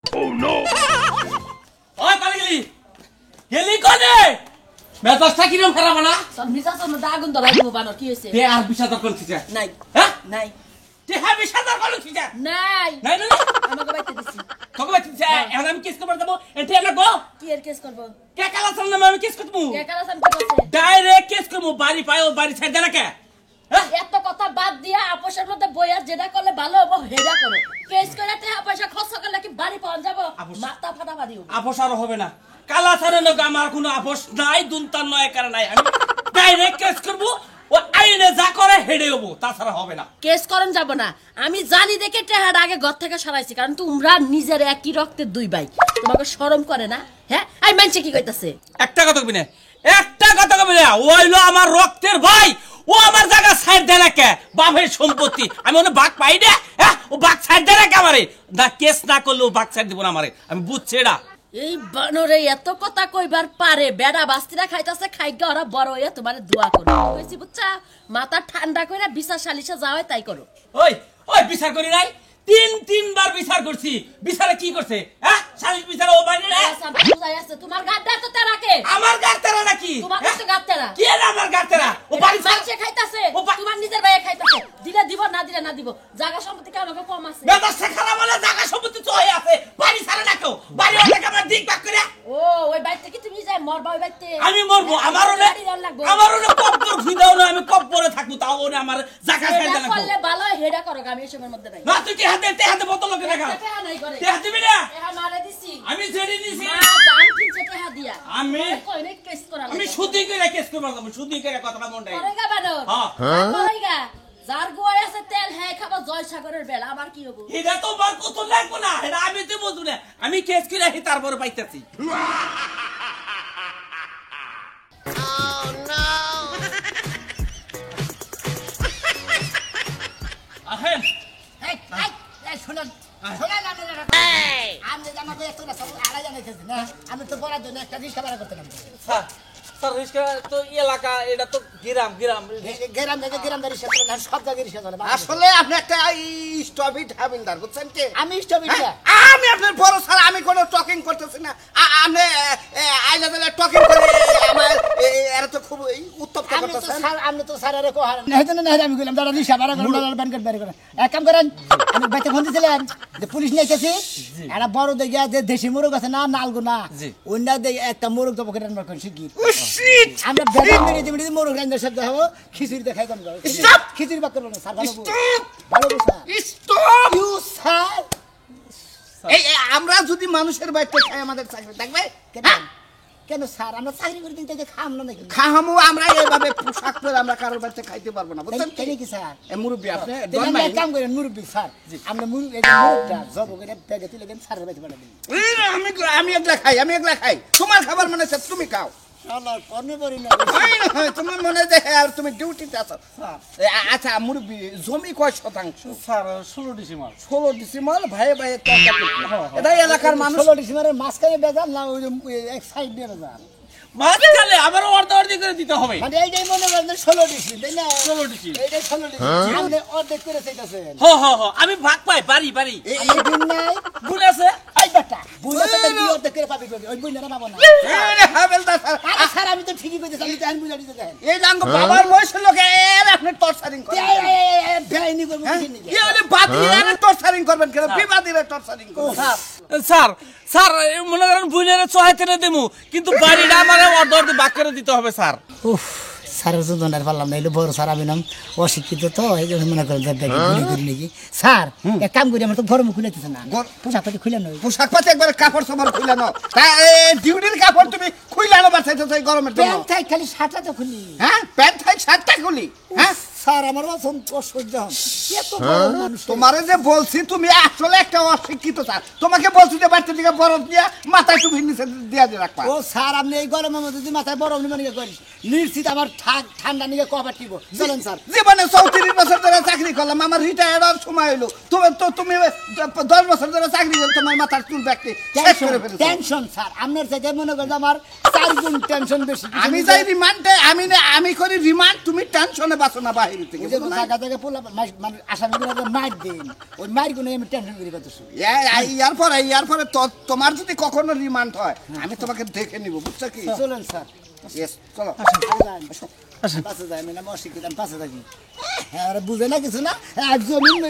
Oh no! ওই পালি গেলি গেলি কোনে মেজাজটা কিরম খারাপ না সব মিজাজের মধ্যে আগুন ধরাই দিব বানর কি হইছে তে আর বিষাদর কোন ছিটা নাই হ্যাঁ নাই তে হ্যাঁ বিষাদর কোন ছিটা নাই নাই না আমাকে বাইতে দিছি তোকে বাচ্চা এখন আমি কিস করব দেবো এতে না গো কি এর কেস করব কে কালা সামনে আমি কিস করব কে কারা সামনে করছে ডাইরেক্ট কেস করব বাড়ি পায় ও বাড়ি ছাড় দেনা কে এত কথা বাদ দিয়া আপোষের মধ্যে বইয়ার যেটা করলে ভালো হবে হেডা করো কেস করে টাকা পয়সা খরচ করলে কি বাড়ি পাওয়া যাবো মাথা ফাটাফাটি হবে আপোষ আর হবে না কালা সারে লোক আমার কোনো আপোষ নাই দুনতার নয় কারণ নাই আমি ডাইরেক্ট কেস করব ও আইনে যা করে হেডে হবো তাছাড়া হবে না কেস করন যাব না আমি জানি দেখে টাকাটা আগে ঘর থেকে সরাইছি কারণ তোমরা নিজের একই রক্তের দুই ভাই তোমাকে শরম করে না হ্যাঁ আই মানছে কি কইতাছে একটা কথা কবি না একটা কথা কবি না ও হইলো আমার রক্তের ভাই ও আমার জায়গা সাইড দেয় না কে বাপের সম্পত্তি আমি ওনে বাঘ পাই না হ্যাঁ ও বাঘ সাইড দেয় না কে আমারে না কেস না করলে ও বাঘ সাইড দিব না আমারে আমি বুঝছি এটা এই বানরে এত কথা কইবার পারে বেড়া বাস্তিরা খাইতাছে খাইগা ওরা বড় হইয়া তোমার দোয়া করো কইছি বুঝছা মাথা ঠান্ডা কইরা বিচার সালিশে যাও তাই করো ওই ওই বিচার করি নাই তিনবার বিচার করছি বিচারে কি করছে হ্যাঁ সালিশ বিচারে ও বাইরে না তোমার গাড়টা তো তেরাকে আমার গাড়তেরা নাকি তোমার কাছে গাড়তেরা কি এর আমার গাড়তেরা ও বাড়ি মাংসে খাইতাছে তোমার নিজের ভাইয়ে খাইতাছে দিলে দিব না দিলে না দিব জায়গা সম্পত্তি কেন কম আছে বেদাসে খারাপ বলে জায়গা সম্পত্তি তো হয়ে আছে বাড়ি ছাড়ে না কেউ বাড়ি অনেক আমার দিক বাক করে ও ওই বাইতে কি তুমি যাই মরবা ওই বাইতে আমি মরবো আমারও না কব্বর খুঁজাও না আমি কব্বরে থাকবো তাও ওরে আমার জায়গা ছাড়ে না করলে ভালো হেডা করো আমি এসবের মধ্যে নাই না তুই কি হাতে বদল লোকে দেখা টাকা নাই করে তে হাতে বিনা টাকা মারে দিছি আমি জেডি দিছি মা দাম কিনছে টাকা দিয়া আমি কইনে কেস করা আমি সুদি করে কেস করব আমি সুদি করে কথাটা মনটাই করেগা বানর হ্যাঁ করেগা যার গোয় আছে তেল হে খাবা জয় সাগরের বেলা আবার কি হবো এটা তো বার কত লাগবো না এটা আমি তো বুঝু না আমি কেস করে আহি তারপরে পাইতাছি আহেন এই শুনুন শুনুন আমি জানা করে তোরা সব আড়াই জানাইতেছি না আমি তো পড়ার জন্য একটা রিক্সা ভাড়া করতে নামছি স্যার স্যার রিস্কা তো এলাকা এটা তো গ্রাম গ্রাম থেকে গ্রাম রিক্সা চলে না সব জায়গায় রিক্সা চলে আসলে আপনি একটা স্টপিড হাবিলদার বুঝছেন কি আমি স্টপিটা আমি আপনার বড় স্যার আমি কোনো টকিং করতেছি না আপনি আইলা দিলে টকিং করে আমার এরা তো খুব উত্তপ্ত করতেছেন আমি তো স্যার আরে কোহার না হতো না আমি কইলাম দাদা রিক্সা ভাড়া করে দাদা ব্যাংকের বাইরে করে এক কাম করেন আমি বাইতে ফোন দিছিলেন যে পুলিশ নিয়ে এসেছি একটা বড় দেখিয়া যে দেশি মোরগ আছে না নালগোনা ওইটা দেখে একটা মোরগ তো পকেটে রান্না করে শিখি আমরা বেতন মেরে মোরগ রান্না শব্দ হবো খিচুড়ি দেখাই দাম খিচুড়ি বাক করবো না স্যার ভালো ভালো স্যার স্টপ ইউ স্যার এই আমরা যদি মানুষের বাড়িতে খাই আমাদের চাকরি থাকবে কেন স্যার আমরা চাকরি করে দিন তাই খাম না নাকি খাহামু আমরা এইভাবে পোশাক পরে আমরা কারোর বাড়িতে খাইতে পারবো না বুঝছেন তাই কি স্যার এই মুরব্বি আপনি আমরা কাম করেন মুরব্বি স্যার আমরা মুরব্বি এই মুরব্বিটা জব করে ব্যাগে তুলে দেন স্যারের বাড়িতে পাঠাবেন আমি এগুলা খাই তোমার খাবার মনে হচ্ছে তুমি খাও শালা করনে পারি না তোমার মনে দেখে আর তুমি ডিউটিতে আছো আচ্ছা মুরব্বি জমি কয় শতাংশ স্যার 16 ডিসেম্বর 16 ডিসেম্বর ভাই এটা এলাকার মানুষ 16 ডিসেম্বরের মাঝখানে বেজাল না ওই এক সাইড দিয়ে বেজাল মাঝখানে আবার অর্ধেক করে দিতে হবে মানে এইটাই মনে করেন 16 ডিসেম্বর তাই না 16 ডিসেম্বর এইটাই 16 ডিসেম্বর আপনি অর্ধেক করে চাইতেছেন হ আমি ভাগ পাই বাড়ি এই দিন নাই ভুল আছে এই বেটা বুঝা তো তুই অর্ধেক করে পাবি ওই বুঝনা না পাবো না হাবেলদার স্যার আরে স্যার আমি তো ঠিকই কইতেছি আমি তো আইন বুঝা দিতে দেখেন এই জাঙ্গ বাবার বয়সের লোকে আপনি টর্চারিং করেন বেআইনি করবো কি হলে বাদিরে টর্চারিং করবেন কেন বিবাদিরে টর্চারিং করবেন স্যার মনে করেন বুইনের চহাইতে দেবো কিন্তু বাড়িটা আমার অর্ধ ভাগ করে দিতে হবে স্যার উফ স্যারের যোজনার পারলাম না এলো বড় স্যার আমি নাম অশিক্ষিত তো এই জন্য মনে করেন গুলি করি নাকি স্যার এক কাম করি আমার তো গরম খুলেতেছে না পোশাক পাতি খুলে নয় পোশাক পাতি একবার কাপড় সামার খুইলানো ডিউটির কাপড় তুমি খুইলানো বাচ্চাইছো সেই গরমের জন্য প্যান্ট থাই খালি শার্টটা তো খুলি হ্যাঁ প্যান্ট থাই শার্টটা খুলি হ্যাঁ স্যার আমার অসহ্য হন এত বড় মানুষ তোমারে যে বলছি তুমি আসলে একটা অশিক্ষিত স্যার তোমাকে বলছি যে বাচ্চা দিকে বরফ দিয়া মাথায় তুমি নিচে দিয়া দিয়ে রাখবা ও স্যার আপনি এই গরমের মধ্যে যদি মাথায় বরফ নিবেন করি নিশ্চিত আমার ঠান্ডা নিয়ে কভার দিব চলেন স্যার জীবনে 34 বছর ধরে চাকরি করলাম আমার রিটায়ার হওয়ার সময় হলো তুমি 10 বছর ধরে চাকরি করলে তোমার মাথার চুল ব্যাগটি শেষ করে ফেলেছো টেনশন স্যার আপনার থেকে মনে করেন আমার 4 গুণ টেনশন বেশি আমি যাই রিমান্ডে আমি করি রিমান্ড তুমি টেনশনে বাঁচো না ভাই বাইরে থেকে ওই যে জায়গা জায়গা পোলা মানে আসামিগুলো মার দেন ওই মারগুলো আমি টেনশন করি করতেছি ইয়ার পরে তোমার যদি কখনো রিমান্ড হয় আমি তোমাকে দেখে নিব বুঝছো কি চলুন স্যার ইয়েস চলো পাশে যাই আমি অশিক্ষিত আমি পাশে থাকি হ্যাঁ ওরা বুঝে না কিছু না জমিন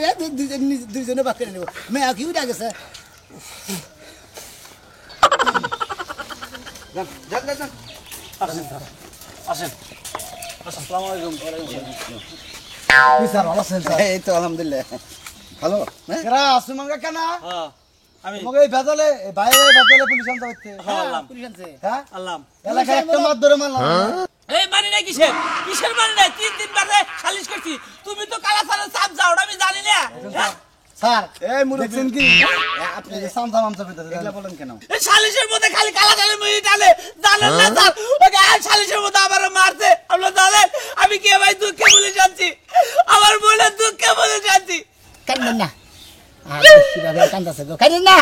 দুইজনে বাদ করে নেবো মেয়া কি উঠে গেছে যান যান যান আসেন আসসালামু আলাইকুম। কি স্যার ভালো আছেন স্যার এই তো আলহামদুলিল্লাহ ভালো হ্যাঁ কেরা আসুমান কাকা না হ্যাঁ আমি মগে এই ভেজালে বাইরে ভেজালে পুলিশ আনতে হচ্ছে আল্লাহ পুলিশ আনছে হ্যাঁ আল্লাহ এলাকায় একটা মার ধরে মারলাম এই মানে না কিসের মানে না 3 বারে সালিশ করছি তুমি তো কালাসারের চাপ যাও আমি জানি না হ্যাঁ? স্যার এই মুরব্বি দেখছেন কি আপনি যে সামসা মামসা পেতে এগুলা বলেন কেন এই সালিশের মধ্যে খালি কালা জালে মুই ডালে জানেন না স্যার ওকে আর সালিশের মধ্যে আমার মারছে আপনি জানেন আমি কি ভাই দুঃখে বলে যাচ্ছি আমার মনে দুঃখে বলে যাচ্ছি কান্দেন না কিভাবে কান্দাছে গো কান্দেন না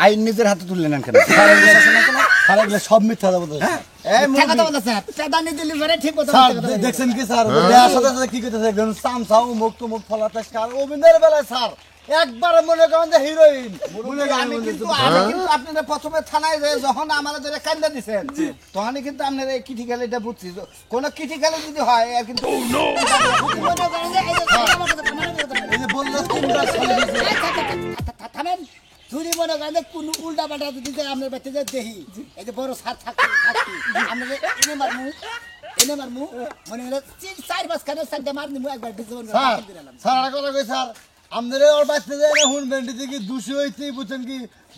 আইন নিজের হাতে তুললেন না কেন স্যার এগুলো সব মিথ্যা কথা বলতেছে এই মিথ্যা কথা মুরব্বি বলতেছে পেদানি দিলি পরে ঠিক কথা স্যার বলতে দেখছেন কি স্যার দেয়ার সাথে সাথে কি করতেছে একজন সামসা মুখ তো মুখ ফলা পেশকার অভিনয়ের বেলায় স্যার একবার মনে করেন যে হিরোইন মনে আমি করেন কিন্তু আপনারা প্রথমে থানায় যে যখন আমাদের ধরে কান্দা দিছেন তখনই কিন্তু আপনারা এই কিটি খেলে এটা বুঝছি কোন কিটি খেলে যদি হয় এর কিন্তু এই যে বললো তোমরা থামেন চুরি মনে করেন যে কোন উল্টা পাল্টা যদি আপনার বাচ্চা যে দেখি এই যে বড় সার থাকতে আমরা এনে মারমু মনে হলে 4-5 খানে সাইডে মারনি মু একবার দিতে স্যার স্যার একটা কথা কই স্যার আমাদের ওর বাচ্চা যে হুন বেন্ডি থেকে দোষী হইতে বুঝছেন কি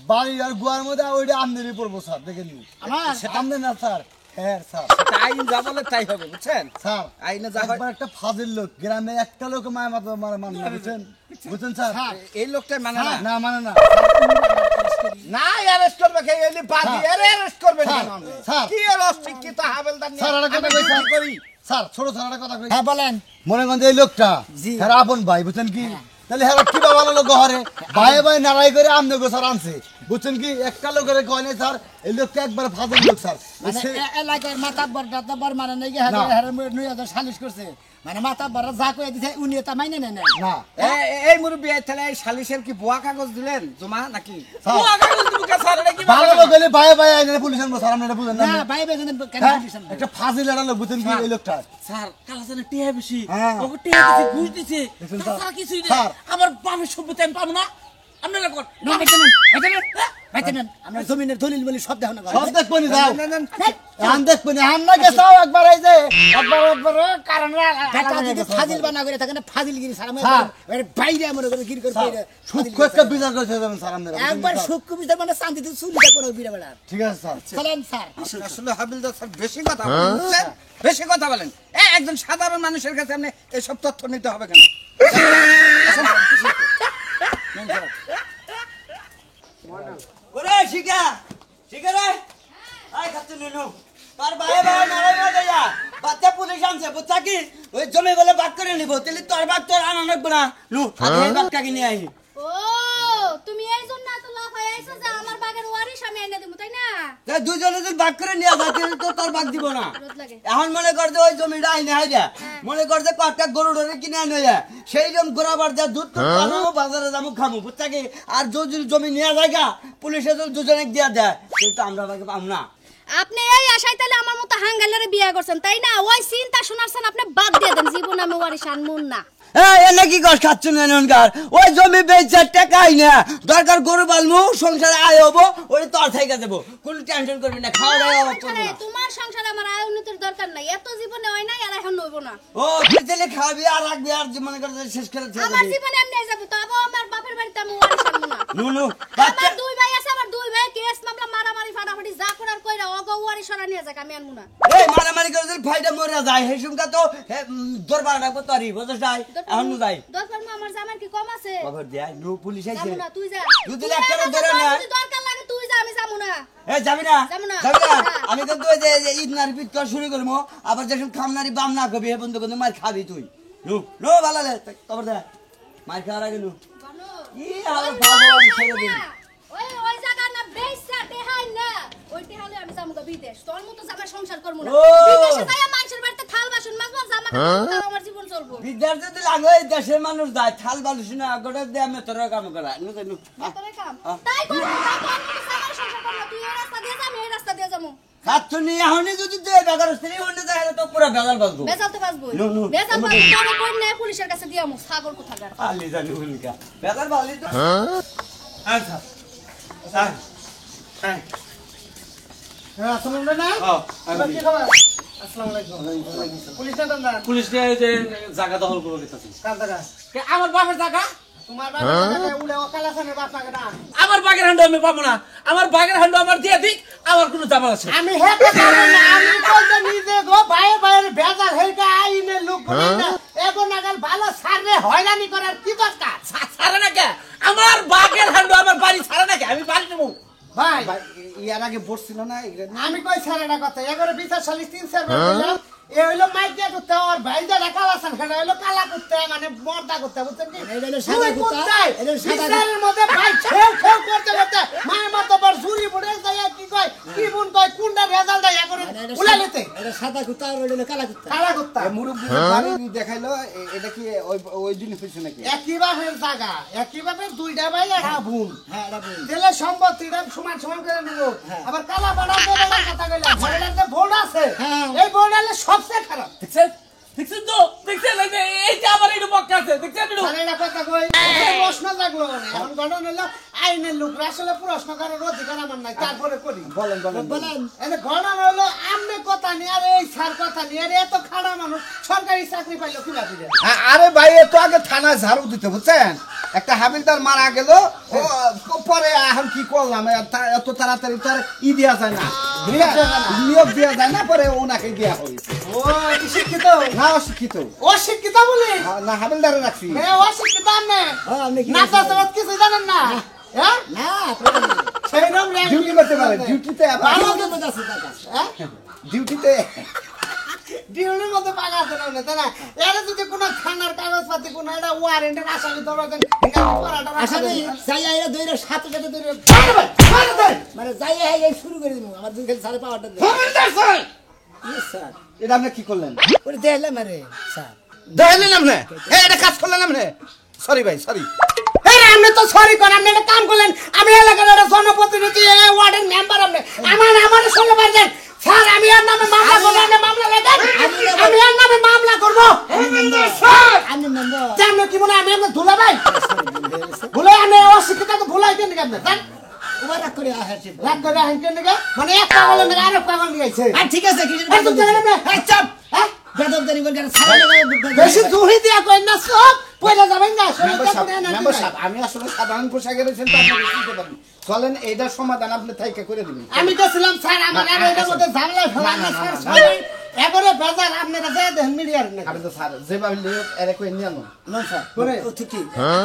বাড়ি আর গোয়ার মধ্যে ওইটা আমনেরই পড়বো স্যার দেখেন নি আমার আমনে না স্যার হ্যাঁ স্যার আইন যা বলে তাই হবে বুঝছেন স্যার আইনে যা হয় একবার একটা ফাজিল লোক গ্রামে একটা লোক মায় মাথা মানে বুঝছেন বুঝছেন স্যার এই লোকটা মানে না না মানে না না অ্যারেস্ট করবে কে এলি বাদি অ্যারেস্ট করবে না স্যার কি এর অশিক্ষিত হাবেলদার নিয়ে স্যার একটা কথা কই স্যার করি স্যার ছোট স্যার একটা কথা কই হ্যাঁ বলেন মনে করেন যে এই লোকটা হ্যাঁ আপন ভাই বুঝছেন কি তাহলে হ্যাঁ কি বা ভালো লোক হরে ভাই ভাই নারাই করে আমনে গো স্যার আনছে বুঝছেন কি একটা লোকের কয় নাই স্যার এই লোকটা একবার ফাজিল লোক স্যার মানে এলাকার মাথা বড় মানে নাই হারে নুই সালিশ করছে মানে মাথা বড় যা কই দিছে উনি তা মাইনে নেন না এই মুরব্বি তাহলে এই সালিশের কি বুয়া কাগজ দিলেন জমা নাকি ও কাগজ তুমি কা স্যার এটা কি ভালো লোক হলে ভাই ভাই আইনে পুলিশ আনবো স্যার আপনারা বুঝেন না না ভাই বেজন কেন হ্যাঁ? পুলিশ আনবে? একটা ফাজিল একটা লোক বুঝছেন কি এই লোকটা স্যার কালাসানে টিয়া বেশি হ্যাঁ। ওকে টিয়া দিছে ঘুষ দিছে দেখুন স্যার। তাছাড়া কিছুই না স্যার। আমার বাপের সম্পত্তি আমি পাবো না আপনারা কোন না বাইতে নেন আমরা জমিনের দলিল বলি সব দেখো না সব দেখবো নি যাও না, না, না। আন দেখবো নি আন না গেছাও একবার এই যে একবার কারণ বেটা যদি ফাজিল বানা করে থাকে না ফাজিলগিরি সারা স্যার। বাইরে মনে করে গিরি করে বাইরে সূক্ষ্ম একটা বিচার করতে যাবেন স্যার আপনারা একবার সূক্ষ্ম বিচার মানে শান্তিতে চুলিটা করে বিড়া বেড়া ঠিক আছে স্যার চলেন স্যার আসলে হাবিলদার স্যার বেশি কথা বলেন বুঝছেন? বেশি কথা বলেন একজন সাধারণ মানুষের কাছে আপনি এসব তথ্য নিতে হবে কেন ওরে শিখা শিখা রে আই খাচ্ছ নিনু তার বাইরে বাইরে নারাই বাজে যা বাচ্চা পুলিশ আনছে বুঝছা কি ওই জমি বলে ভাগ করে নিব তাহলে তোর ভাগ তোর আনা লাগবে না নু আগে এই ভাগটাকে নিয়ে আই ও তুমি এই জন্য এত লাফাই আইছো যে আমার বাগের ওয়ারিশ আমি এনে দেবো তাই না তাই দুজনে যদি ভাগ করে নিয়ে যায় তাহলে তো তোর ভাগ দিব না রোদ লাগে এখন মনে কর যে ওই জমিটা আইনে হাই যা মনে কর যে কয়েকটা গরু ডরে কিনে আনে যা সেই জন্য গোড়াবার যা দুধ তো পাবো বাজারে যাবো খামু বুঝছা কি আর যদি জমি নিয়ে যায় গা পুলিশে যদি দুজনে দিয়া দেয় কিন্তু আমরা ভাগে পাবো না আপনি এই আশায় তাহলে আমার মতো হাঙ্গালেরে বিয়া করছেন তাই না ওই চিন্তা শোনাচ্ছেন আপনি বাদ দিয়ে দেন জীবন আমি ওয়ারিশ আনমুন না এনে কি কষ্ট খাচ্ছেন এনকার ওই জমি বেচে টাকাই না দরকার গরু বালমু সংসারে আয় হবো ওই তোর থেকে দেবো কোনো টেনশন করবি না খাওয়া দাওয়া অভাব করবো না তোমার সংসারে আমার আয় উন্নতির দরকার নাই এত জীবনে হয় নাই আর এখন নইব না ও তুই তাহলে খাওয়াবি আর রাখবি আর মনে করে যে শেষ করে ছেড়ে আমার দিবি জীবনে এমনি যাবো তবে আমার বাপের বাড়িতে আমি ওয়ারিশ আনমু না নুনু আমার দুই ভাই আছে আমার দুই ভাই কেস মামলা মারামারি ফাটাফাটি যা করার কইরা ওগো ওয়ারিশ সরা নিয়ে যাক আমি আনমু না এই মারামারি করে যদি ফাইটা মরে যায় সেই সঙ্গে তো দরবার রাখবো তোরই বুঝছ যাই এখন যাই দরকার মা আমার জামার কি কম আছে খবর দেয় নু পুলিশ আইছে যাবো না তুই যা যদি তুই একটা আমার ধরে কাছে নেয়। যদি দরকার লাগে তুই যা আমি যাবো না এ যাবি না যাবো না। যাবি না না। আমি কিন্তু ওই যে ঈদ নারী পিট করা শুরু করবো আবার যখন খামনারি বাম না করবি হে বন্ধু কিন্তু মার খাবি তুই নু নো ভালো লে খবর দে মার খাওয়ার আগে নু জানো কি আর বাবা আমি ছেড়ে দিন ওই ওই জায়গা না বেইসা দেহাই না ওই দেহালে আমি যাবো গা বিদেশ তোর মতো জামা সংসার করব না ও। বিদেশে যাইয়া মানুষের বাড়িতে থাল বাসন মাজবো জামা কাপড় আমার জীবন চলবো বিদ্যার্থী যদি লাগে এই দেশের মানুষ যায় থাল বালুস না গোটা দিয়ে আমি তোর কাম করা তোরে কাম তাই কর তাই কর আমার সংসার করব তুই এই রাস্তা দিয়ে যা আমি এই রাস্তা দিয়ে যাবো খাচ্ছ নি এখনই যদি তুই বেকার স্ত্রী হলে তাহলে তো পুরো বেকার বাঁচবো বেজাল তো বাসবো নো, নো। বেজাল বাসবো তোরে কই না পুলিশের কাছে দিয়ামু ছাগল কোথাকার আলি জানি ভূমিকা বেকার বালি তো আচ্ছা স্যার হ্যাঁ আসসালামু আলাইকুম কি খবর আসসালামু আলাইকুম পুলিশ না দাদা পুলিশ নিয়ে এই যে জায়গা দখল করে দিতেছি কার দাদা আমার বাপের জায়গা তোমার বাবা উলে ওকালাসানের বাপ লাগে না আমার বাগের হান্ডু আমি পাবো না আমার বাগের হান্ডু আমার দিয়ে দিক আমার কোনো জামাল আছে আমি হেতে পারবো না আমি কইতে নিজে গো ভাই ভাইয়ের বেজাল হেইটা আইনে লোক বলি না এগো নাগাল ভালো সারে হয়রানি করার কি দরকার ছাড়ে না কে আমার বাগের হান্ডু আমার বাড়ি ছাড়ে না কে আমি বাড়ি নেবো ভাই ইয়ার আগে বসছিল না আমি কই সারেটা কথা এগারে বিচার সালিশ 3 4 দিলাম এ হইলো মাইকিয়া করতে আর ভাইদা রাখালাসান খানা হইলো কালা করতে মানে মর্দা করতে বুঝছেন কি এটা হলো সাদা কুত্তা, এটা হলো সাদা বিচারের মধ্যে ভাই খেউ খেউ করতে করতে মায়ের মতো বড় জুরি পড়ে যায় কি কয় কি বুন কয় কোনটা রেজাল্ট দেয় এগারে উলালেতে এটা সাদা কুত্তা আর ওটা হলো কালা কুত্তা। কালা করতে মুরব্বী বাড়ি দেখাইলো এটা কি ওই দিন হয়েছে নাকি একই বাপের জায়গা একই বাপের দুইটা ভাই একটা বোন হ্যাঁ এটা বল। দিলে সম্পত্তিটা সমান সমান করে নেব আবার কালা বাড়া দেবে কথা কইলাম ঘরের ভোট আছে হ্যাঁ। এই ভোট হলে সবচেয়ে খারাপ দেখছেন দেখছেন তো দেখছেন এই যে আমার একটু পক্ষে আছে দেখছেন একটু আরে এটা কথা কই প্রশ্ন জাগলো না এখন ঘটনা হলো আইনের লোকরা আসলে প্রশ্ন করার অধিকার আমার নাই তারপরে করি বলেন বলেন বলেন এই ঘটনা হলো আমনে কথা নিয়ে আর এই স্যার কথা নিয়ে আর এত খাড়া মানুষ সরকারি চাকরি পাইলো কি ভাবি আরে ভাই এ তো আগে থানায় ঝাড়ু দিতে বুঝছেন একটা হাবিলদার মারা গেল ও পরে এখন কি করলাম এত তাড়াতাড়ি তো আর ই দেওয়া যায় না নিয়োগ দেওয়া যায় না পরে ওনাকে দেওয়া হয়েছে ও শিক্ষিত না অশিক্ষিত অশিক্ষিত বলি না হাবিলদারে রাখছি অশিক্ষিত আমনে হ্যাঁ আপনি কি না তো কিছু জানেন না হ্যাঁ না আপনারা না। সেইরকম ডিউটি করতে পারে ডিউটিতে ভালো মতো আছে তার কাছে। ডিউটিতে ডিউটির মধ্যে পাকা আছে না তাই না এর যদি কোনো থানার কাগজপাতি কোনো একটা ওয়ারেন্টের আসামি ধরবেন আসামি যাইয়া এরা দইরা সাথে সাথে দইরা মানে যাইয়া এই শুরু করে দিব আমার দুই খালি সাড়ে পাওয়ারটা দে স্যার এটা আপনি কি করলেন ওরে দেখলাম আরে স্যার দেখলেন আপনি এটা কাজ করলেন আপনি সরি ভাই সরি এই আপনি তো সরি করেন আপনি একটা কাম করলেন আমি এলাকার একটা জনপ্রতিনিধি ওয়ার্ডের মেম্বার আপনি আমার শুনতে পারছেন স্যার আমি এর নামে মামলা করব আপনি মামলা লেখেন আমি এর নামে মামলা করব স্যার আমি নম্বর আপনি কি মনে হয় আমি আপনার ধুলা ভাই ভুলে আমি অশিক্ষিত তো ভুলাই দেন কেন জান ওরা রাগ করে আসে রাগ করে আহেন কেন গা মানে এক পাগল না আরেক পাগল নিয়ে আইছে আর ঠিক আছে কি এই তো দেখেন না এই চাপ হ্যাঁ বেদব জানি কোন সারা বেশি জুহি দিয়া কই না সব পয়লা যাবেন না মেম্বার সাহেব আমি আসলে সাধারণ পোশাকে রয়েছেন তো আপনি বুঝতে পারেন চলেন এইটার সমাধান আপনি থাইকা করে দিবেন আমি তো ছিলাম স্যার আমার আর এটার মধ্যে ঝামেলা ফেলা না স্যার সবাই এবারে বাজার আপনারা দেয় দেন মিডিয়ার না আপনি তো স্যার যেভাবে লোক এর কই নিয়ে আনো না স্যার করে ও ঠিক কি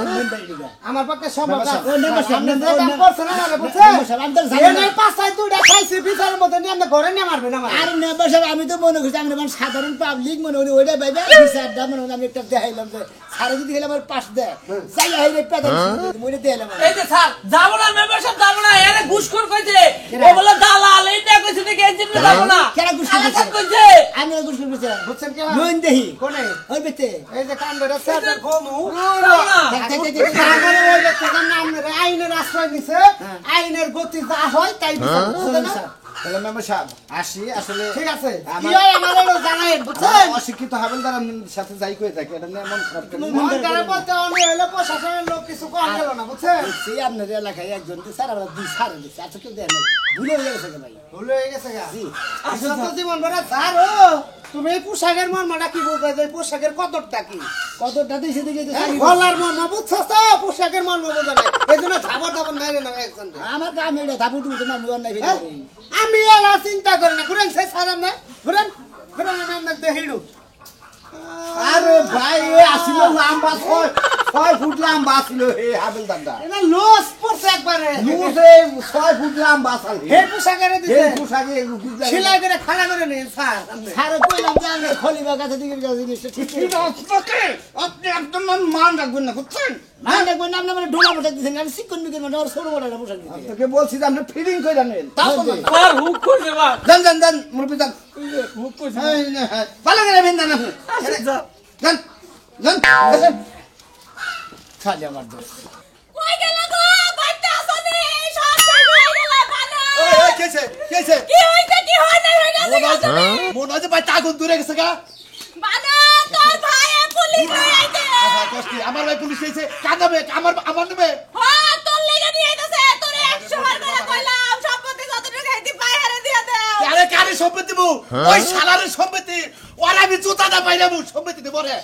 মেম্বার দিগা আমার পক্ষে সম্ভব না ও নেবার সাহেব, আপনি যে ও কাম নেবার- করছেন না মানে বুঝছেন নেবার সাহেব, আমি তো জানি না। এই নাই পাঁচটায় দুইটা খাইছি বিচারের মধ্যে নিয়ে আপনি ঘরে নিয়ে মারবেন আমার আর নেবার সাহেব আমি তো মনে করছি আমি মানে সাধারণ পাবলিক মনে করি ওইটা ভাইবে বিচার দাম মনে আমি একটা দেখাইলাম যে সারা যদি গেলে আমার পাশ দেয় যাই হাইরে পেদা মনে দেখাইলাম এই যে স্যার যাবো না মেম্বারশিপ যাবো না এরে ঘুষখোর কইছে ও বলে দালাল এইটা কইছে নাকি এই জন্য যাবো না কেন ঘুষখোর কইছে? আলাদা কইছে আমি ঘুষ করছি বুঝছেন কি লোন দেহি কোনে ওই বেতে এই যে কাণ্ডটা স্যার ঘুমু যাবো না আমার ওই লোকটার নাম রে আইনের আশ্রয় দিছে আইনের গতি যা হয় তাই বিচার করছে না? তাহলে মেম্বার সাহেব আসি আসলে ঠিক আছে কি আমার- হয় আমারও জানাই বুঝছেন অশিক্ষিত হাবিলদার আপনার সাথে যাই করে থাকে এটা নিয়ে এমন খারাপ কেন? মনকারে বলতে অনেক হইলে প্রশাসনের লোক কিছু কম গেল না বুঝছেন সেই আপনার এলাকায় একজন স্যার আমরা দুই সারে দিচ্ছি আচ্ছা কেউ দেয় নাই ভুলে হয়ে গেছে ভাই ভুল হয়ে গেছে গা আসলে তো জীবন ভরা স্যার ও তুমি এই পোশাকের মর্মটা কি বলতে যে পোশাকের কদরটা কি কতটা দিয়েছে দেখে গলার মর্ম বুঝছো তো পোশাকের মর্ম বোঝা নাই এই জন্য ধাবর ধাবর নাই না একজন আমার গ্রামে এটা ধাপু টুকু না মুয়ার নাই হ্যাঁ? আমি এলা চিন্তা করি না ঘুরেন সেই সারাম না ঘুরেন ঘুরেন আমি আপনার দেখিড়ু আরে ভাই এ আসিল লম্বা 6 ফুট লম্বা আসিল এই হাবিলদারটা এটা লস পড়ছে একবারে লুজে 6 ফুট লম্বা আসল হে পোশাকের এই দিছে পোশাকে সেলাই করে খাড়া করে নিন স্যার স্যার কইলাম যে আমি খলিবা কাছে দিকে জিনিসটা ঠিক আপনি একদম মান রাখবেন না বুঝছেন না দেখবেন না আপনি মানে ডোলা বসে দিয়েছেন আমি সিকন বিকেন মানে ওর ছোট বড় বসে দিয়েছি তোকে বলছি যে আপনি ফিডিং করে নেন তাও তো না। স্যার হুক করছে বা যান যান যান মুরব্বি যান হুক করছে ভালো করে বেন না আপনি যান খালি আমার দোষ কই গেল গো বাচ্চা আসলে সব শেষ হয়ে গেল বানো কেছে কেছে কি হইছে কি হয় নাই হয়ে গেছে মনে হয় যে ভাই আগুন দূরে গেছে গা বানো তোর ভাই পুলিশ হয়ে আইছে কষ্টি আমার ভাই পুলিশ এসে কাঁদাবে আমার নেবে হ্যাঁ তোর লেগে নিয়ে আইতাছে তোরে 100 বার করে কইলাম সম্পত্তি যতটুকু খাইতি পাই হারে দিয়া দে আরে কারে সম্পত্তি দেবো ওই শালারের সম্পত্তি ওর আমি জুতা না পাইলাম সম্পত্তি দেবো রে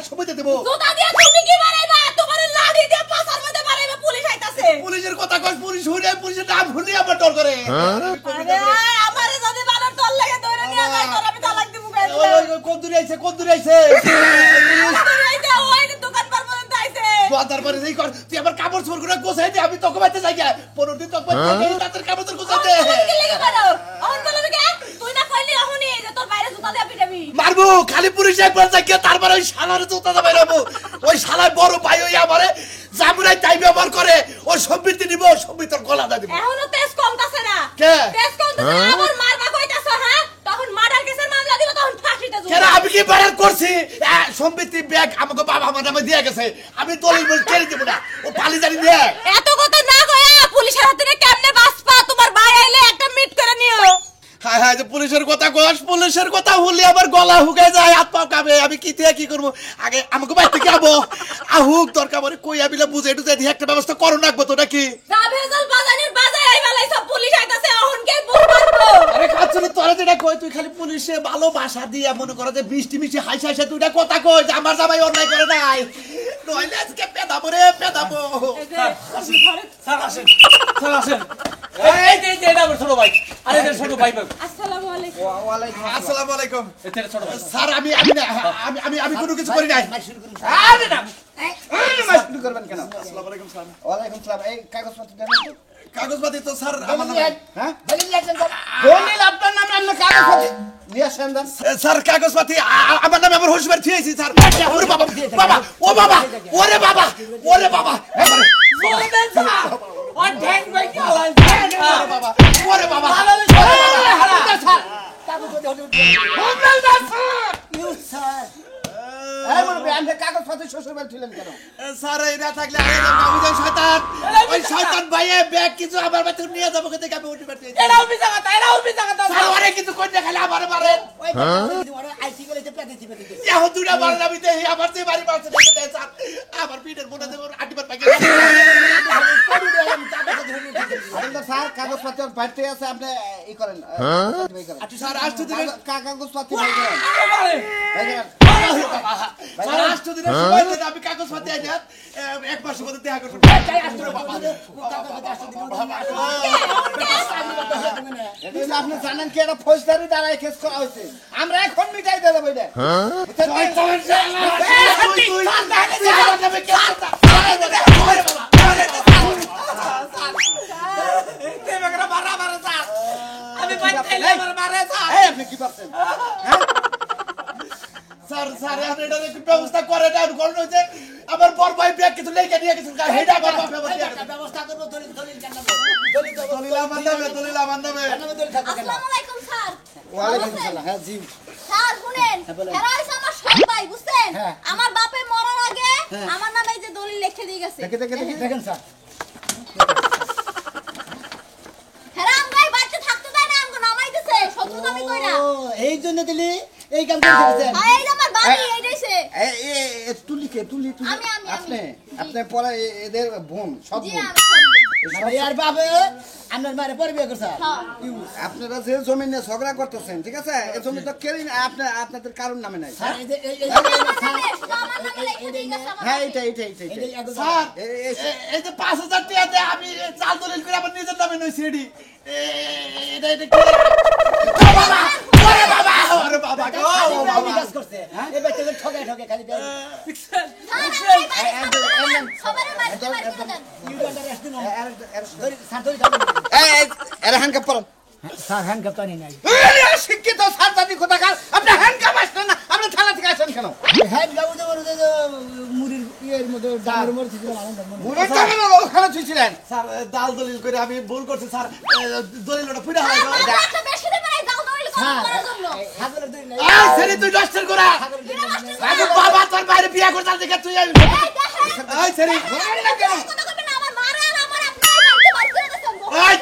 সম্পত্তি দেবো জুতা দিয়া তুমি কি মারাইবা তোমার লাঠি দিয়ে পাছার মধ্যে মারাইবা পুলিশ আইতাছে পুলিশের কথা কস পুলিশ হইলে পুলিশের নাম ভুলি আমার ডর করে আরে আমারে যদি বানর তোর লেগে ধরে নিয়ে যায় তোর আমি তালাক দিব গাইছে ওই কোন দূরে আইছে ওই দোকান পার পর্যন্ত আইছে তারপরে এই কর তুই আমার কাপড় চোর করে গোছাই দে আমি তোকে বাইতে যাই 15 দিন তোকে বাইতে তাদের কাপড় চোর গোছাই দে কি লেগে করো অহন বলবি কে তুই না কইলি অহনি যে তোর বাইরে জুতা দিয়ে পিটাবি মারবো খালি পুলিশ একবার যাই তারপরে ওই শালারে জুতা দে বাইরাবো ওই শালার বড় ভাই ওই আমারে জামুরাই তাই ব্যবহার করে ওই সম্পত্তি নিব সম্পত্তির গলা দা দিব এখনো তেজ কমতাছে না কে তেজ কমতাছে না আবার মারবা কইতাছ হ্যাঁ তখন মার্ডার কেসের মামলা দিব তখন ফাঁসিতে যাবো কেন আমি কি বাড়ার করছি সম্পত্তি ব্যাগ আমাকে বাবা আমার নামে দিয়ে গেছে আমি দলিল বল কেড়ে দেব না ও পালি জানি দে এত কথা না কইয়া পুলিশের হাতে কেমনে বাসপা তোমার ভাই আইলে একটা মিট করে নিও হায় হায় যে পুলিশের কথা কস পুলিশের কথা হলে আবার গলা হুকে যায় হাত পা কাঁপে আমি কি থেকে কি করবো আগে আমাকে বাইতে কি আবো আহুক দরকার পরে কই আবিলা বুঝে একটু যদি একটা ব্যবস্থা করো রাখবো তো নাকি রাভেজল বাজানের বাজায় আইবালাই সব পুলিশ আইতাছে অহন কে বুক মারবো আরে কাচ্চুরি তোরা যেটা কই তুই খালি পুলিশে ভালো ভাষা দিয়ে মনে করো যে বৃষ্টি মিষ্টি হাসি হাসি তুইটা কথা কই যে আমার জামাই অন্যায় করে নাই নইলে আজকে পেদাবো রে পেদাবো স্যার আসেন স্যার আসেন এই যে এটা আমার ছোট ভাই আরে এটা ছোট ভাই আসসালামু আলাইকুম আসসালামু আলাইকুম এটা ছোট ভাই স্যার আমি কোনো কিছু করি নাই আরে না শুরু করবেন কেন আসসালামু আলাইকুম স্যার ওয়ালাইকুম সালাম এই কাগজপত্র দেন তো কাগজপাতি তো স্যার আমার নামে হ্যাঁ দলিল আপনার নামে আপনি কাগজপত্র নিয়ে আসেন দেন স্যার কাগজপাতি আমার নামে আমার হুশবার থিয়েছি স্যার ওরে বাবা বাবা ও বাবা ওরে বাবা ওরে বাবা বলেন স্যার ও ঢ্যাং ভাই কি হলো বাবা ওরে বাবা কাগজপত্র শ্বশুর বাড়ি ছিলেন কেন স্যার এই না থাকলে শয়তান ওই শয়তান ভাইয়ে ব্যাগ কিছু আমার বাড়িতে নিয়ে যাবো কিন্তু আমি উঠে পারছি এটাও মিছা কথা স্যার অনেক কিছু করতে খালি আমারে মারেন আইসি গলে পেতে পেতে এখন দুটা মারেন আমি দেখি আমার যে বাড়ি মারছে দেখে দেয় স্যার আমার পিঠের মনে দেবো আটিবার পাখি স্যার কাগজপত্র বাড়িতে আছে আপনি ই করেন আচ্ছা স্যার আসতে দিলেন কাগজপত্র ভাই করেন স্যার আসতে দিলেন সময় দেন আমি কাগজপাতি আই দেন এক মাসের মধ্যে দেখা করবো আপনি জানেন কি এটা ফৌজদারি দ্বারাই কেস করা হয়েছে আমরা এখন মিটাই দিয়ে দেবো এটা আমি বাইতে আমার মারে স্যার এই আপনি কি পাচ্ছেন স্যার স্যার আপনি এটা একটু ব্যবস্থা করে দেন কারণ হচ্ছে আমার বড় ভাই ব্যাগ কিছু লেগে নিয়ে গেছেন হেডা আমার বাপ ব্যবস্থা করবো দলিল কেন দলিল আমার নামে আসসালামু আলাইকুম স্যার ওয়ালাইকুম সালাম হ্যাঁ জি স্যার শুনেন এরা হইছে আমার সৎ ভাই বুঝছেন আমার বাপে মরার আগে আমার নামে এই যে দলিল লিখে দিয়ে গেছে দেখেন স্যার হেরাম গাই বাচ্চা থাকতে দেয় না আমগো নামাই দিছে শত্রুতা আমি কইরা ও এই জন্য দিলি এই কাম করতেছেন এই যে আমার বাড়ি এইটাইছে তুলি আমি। আপনি পরে এদের বোন সব জি বোন আমি আর বাবা আপনার মারে পরে বিয়ে করছে হ্যাঁ আপনারা যে জমি নিয়ে ঝগড়া করতেছেন ঠিক আছে এই জমি তো কেউই আপনাদের কারণ নামে নাই স্যার এই যে আমার নামে শুধু আমার নামে লিখে দিয়ে গেছে আমার হ্যাঁ বাড়ি। এইটা স্যার এই যে 5000 টাকা দিয়ে আমি চাল দলিল করে আমার নিজের নামে নইছি এডি এটা কি বাবা ওরে বাবা ওরে বাবা গো কাজ করছে এই বাচ্চাকে ঠকে খালি দেয় স্যার, আমার বাড়ি সবার বাড়িতে বাড়ি করে দেন। এরা হ্যান্ডকাপ করেন স্যার হ্যান্ড কাপ্তানি নাই শিক্ষিত স্যার জাতি কোথাকার আপনি হ্যান্ডকাপ আসলেন না আপনি থানা থেকে আসেন কেন হ্যান্ড কাপড় যে মুড়ির ইয়ের মধ্যে ডালের মধ্যে ছিল আনন্দ ওখানে ছুঁছিলেন স্যার দাল দলিল করে আমি ভুল করছি স্যার দলিলটা ফুটা স্যার, হয় আমার বাচ্চা বেশি দিন নাই, যাও দলিল কদম করার জন্য ছাগলের দুই নাই এই ছেড়ে তুই নষ্টের করা আমি বাবা তোর বাইরে বিয়া করতাম দেখে তুই এই ছেড়ে কথা কইবেন না, আমার মারে আর আমার আপনার বাড়িতে বাড়ি করে দিছেন ওই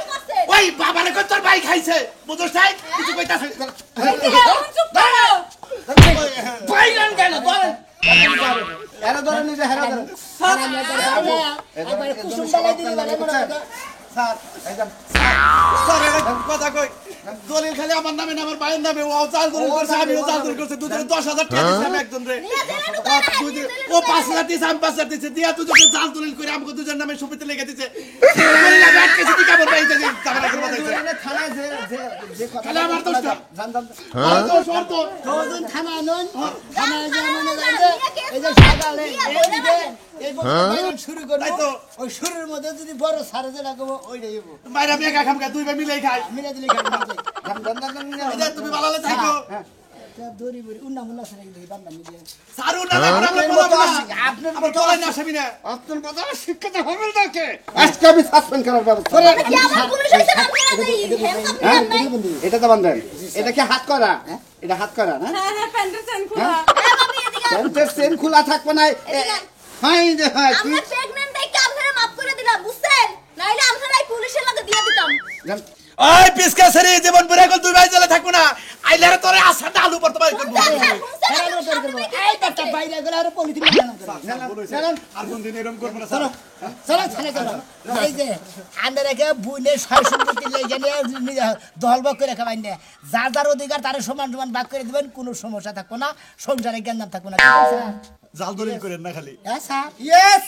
ওই বাবারে কই তোর ভাই খাইছে বুঝছস তাই কিছু কইতাছ চুপ করো। বাইগান কেন তোর এরা ধরে নিজে হেরা ধরে একবার কুসুম ডালাই দিলে ভালো মনে হয় স্যার এই যান স্যার এটা কথা কই দলিল খালি আমার নামে না আমার ভাইয়ের নামে ও চাল দলিল করছে আমিও চাল দলিল করছে দুজনে 10,000 টাকা দিছে আমি একজন রে ও 5,000 দিছে আমি 5,000 দিছে দিয়া তুই যখন চাল দলিল করে আমাকে দুজন নামে সুবিতে লিখে দিছে দলিল আমি আটকেছি কি কাবর পাইতে যে টাকা করে দিছে এনে থানায় যে কথা তাহলে আমার দোষটা জান জান তো শর্ত তোজন থানায় নন থানায় যে মনে জানতে এই যে সকালে এই দিকে এই বছর শুরু করব তাই তো। ওই শুরুর মধ্যে যদি বড় সারে যে লাগাবো ওইটাই হবো মাইরা মেগা খামকা দুই ভাই মিলেই খাই মিলে দিলে খাবো এই যে তুমি ভালো থাকো দড়ি বড়ি উন্না মুন্না সারে দিই বান্দা মিলে সারু না আমরা বলবো না আপনার আমরা চলাই না আসবি না আপনার কথা শিক্ষিত হবে নাকি আজকে আমি সাসপেন্ড করার ব্যবস্থা কি আমার পুলিশ হইছে না আপনারা দেই হ্যাঁ এটা তো বান্ধেন এটা কি হাত করা এটা হাত করা না হ্যাঁ হ্যাঁ প্যান্টের চেন খোলা হ্যাঁ? এ বাবু এদিকে প্যান্টের চেন খোলা থাকবে না হাই রে হাই তুই আমরা প্রেগন্যান্ট দেখে আপনারা মাফ করে দিলাম বুঝছেন নাইলে আপনারা এই পুলিশের লগে দিয়ে দিতাম ওই পিসকা সেরি জীবন পুরা কল দুই ভাই জেলে থাকবো না আইলারে তোরে আসাটা আলু পড়তে পারি করব এই বাচ্চা বাইরে গেলে আর পলিথিন বানানো চলো আর কোন দিন এরকম করব না স্যার চলো চলো চলো এই যে আন্দারেকে বুনে ছয় সম্পত্তি লেগে নিয়ে দলবক করে খাবাই না যার যার অধিকার তার সমান সমান ভাগ করে দিবেন কোনো সমস্যা থাকবো না সংসারে জ্ঞান থাকবো না জাল দলিল করেন না খালি স্যার ইয়েস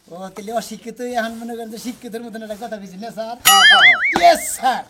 ও তাহলে অশিক্ষিত এখন মনে করেন যে শিক্ষিতের মতন একটা কথা বলছি না স্যার ইয়েস স্যার